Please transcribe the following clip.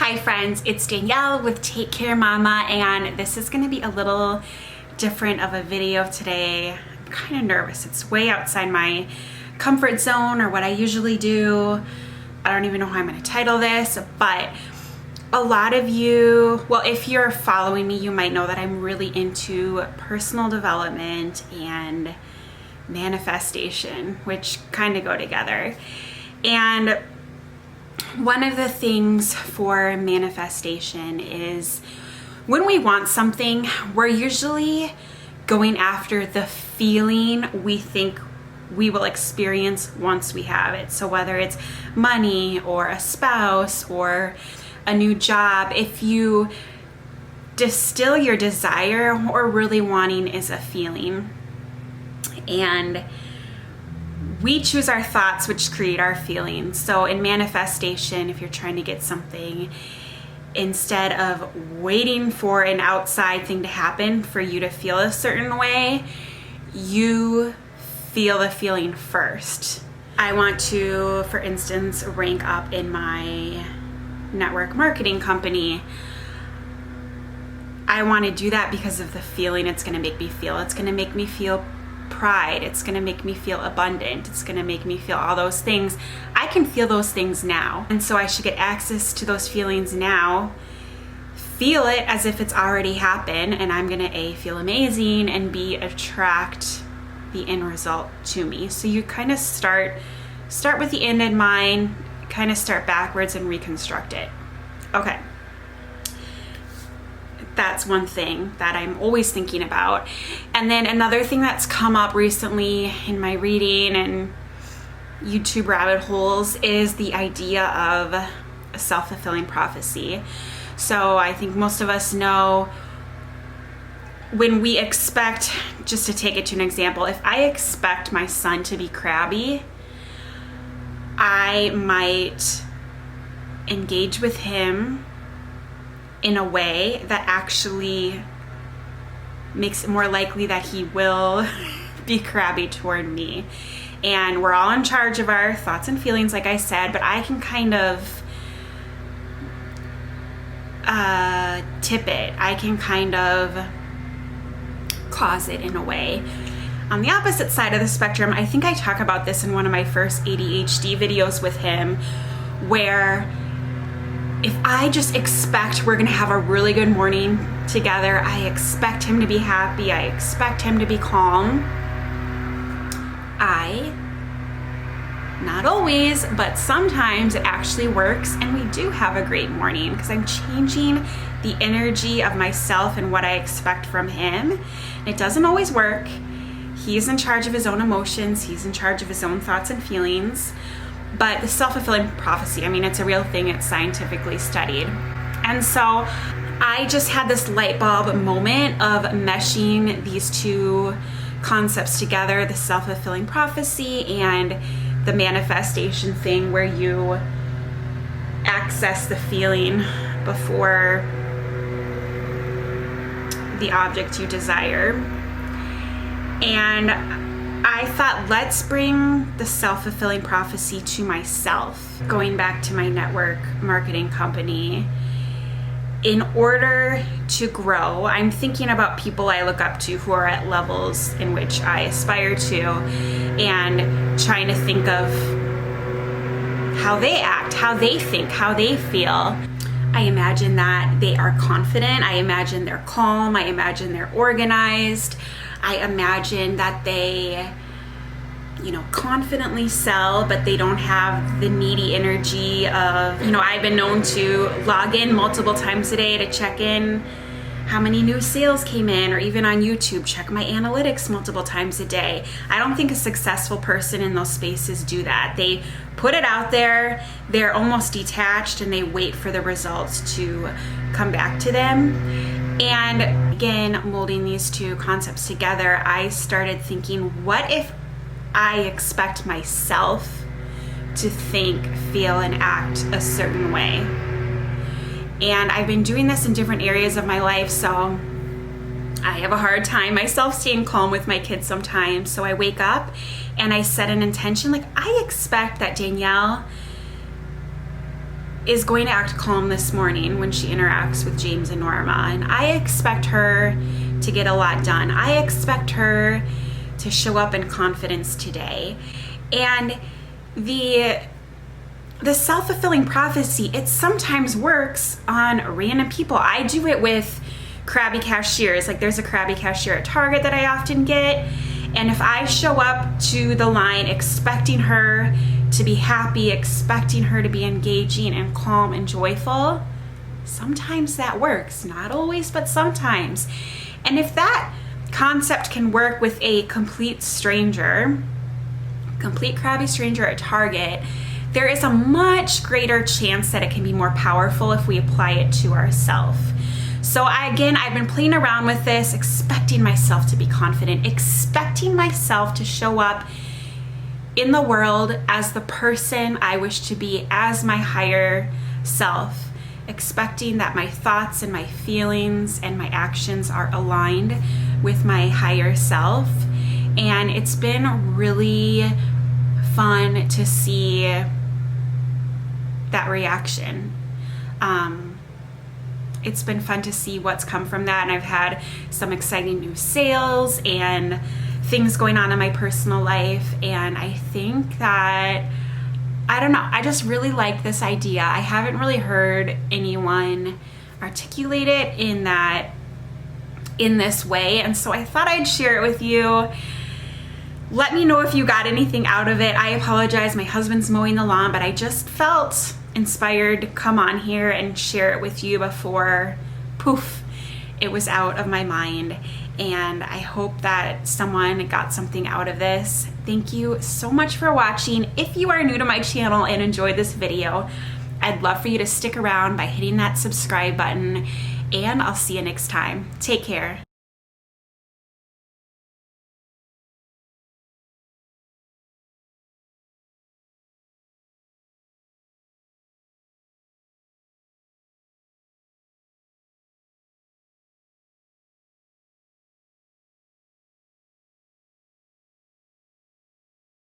Hi friends, it's Danielle with Take Care Mama, and this is gonna be a little different of a video today. I'm kind of nervous. It's way outside my comfort zone or what I usually do. I don't even know how I'm gonna title this, but a lot of you, well, if you're following me, you might know that I'm really into personal development and manifestation, which kind of go together. And one of the things for manifestation is when we want something, we're usually going after the feeling we think we will experience once we have it. So whether it's money or a spouse or a new job, if you distill your desire, what we're really wanting is a feeling. And we choose our thoughts, which create our feelings. So in manifestation, if you're trying to get something, instead of waiting for an outside thing to happen for you to feel a certain way, you feel the feeling first. I want to, for instance, rank up in my network marketing company. I want to do that because of the feeling it's going to make me feel. It's going to make me feel pride. It's going to make me feel abundant. It's going to make me feel all those things. I can feel those things now. And so I should get access to those feelings now, feel it as if it's already happened, and I'm going to A, feel amazing, and B, attract the end result to me. So you kind of start with the end in mind, kind of start backwards and reconstruct it. Okay. That's one thing that I'm always thinking about. And then another thing that's come up recently in my reading and YouTube rabbit holes is the idea of a self-fulfilling prophecy. So I think most of us know when we expect, just to take it to an example, if I expect my son to be crabby, I might engage with him in a way that actually makes it more likely that he will be crabby toward me. And we're all in charge of our thoughts and feelings, like I said, but I can kind of tip it. I can kind of cause it in a way. On the opposite side of the spectrum, I think I talk about this in one of my first ADHD videos with him, where if I just expect we're gonna have a really good morning together, I expect him to be happy, I expect him to be calm, not always, but sometimes it actually works and we do have a great morning because I'm changing the energy of myself and what I expect from him. It doesn't always work. He's in charge of his own emotions, he's in charge of his own thoughts and feelings. But the self-fulfilling prophecy, I mean, it's a real thing, it's scientifically studied. And so I just had this light bulb moment of meshing these two concepts together, the self-fulfilling prophecy and the manifestation thing, where you access the feeling before the object you desire. And I thought, let's bring the self-fulfilling prophecy to myself. Going back to my network marketing company, in order to grow, I'm thinking about people I look up to who are at levels in which I aspire to, and trying to think of how they act, how they think, how they feel. I imagine that they are confident. I imagine they're calm. I imagine they're organized. I imagine that they, confidently sell, but they don't have the needy energy of, I've been known to log in multiple times a day to check in how many new sales came in, or even on YouTube, check my analytics multiple times a day. I don't think a successful person in those spaces do that. They put it out there, they're almost detached, and they wait for the results to come back to them. And again, molding these two concepts together, I started thinking, what if I expect myself to think, feel, and act a certain way? And I've been doing this in different areas of my life, so I have a hard time myself staying calm with my kids sometimes. So I wake up and I set an intention, like, I expect that Danielle is going to act calm this morning when she interacts with James and Norma, and I expect her to get a lot done. I expect her to show up in confidence today. And the self-fulfilling prophecy, it sometimes works on random people. I do it with crabby cashiers. Like, there's a crabby cashier at Target that I often get, and if I show up to the line expecting her to be happy, expecting her to be engaging and calm and joyful, sometimes that works. Not always, but sometimes. And if that concept can work with a complete crabby stranger at Target, there is a much greater chance that it can be more powerful if we apply it to ourselves. So I've been playing around with this, expecting myself to be confident, expecting myself to show up in the world as the person I wish to be, as my higher self, expecting that my thoughts and my feelings and my actions are aligned with my higher self. And it's been really fun to see that reaction. It's been fun to see what's come from that, and I've had some exciting new sales and things going on in my personal life, and I think that, I don't know, I just really like this idea. I haven't really heard anyone articulate it in this way, and so I thought I'd share it with you. Let me know if you got anything out of it. I apologize, my husband's mowing the lawn, but I just felt inspired to come on here and share it with you before, poof, it was out of my mind. And I hope that someone got something out of this. Thank you so much for watching. If you are new to my channel and enjoyed this video, I'd love for you to stick around by hitting that subscribe button, and I'll see you next time. Take care.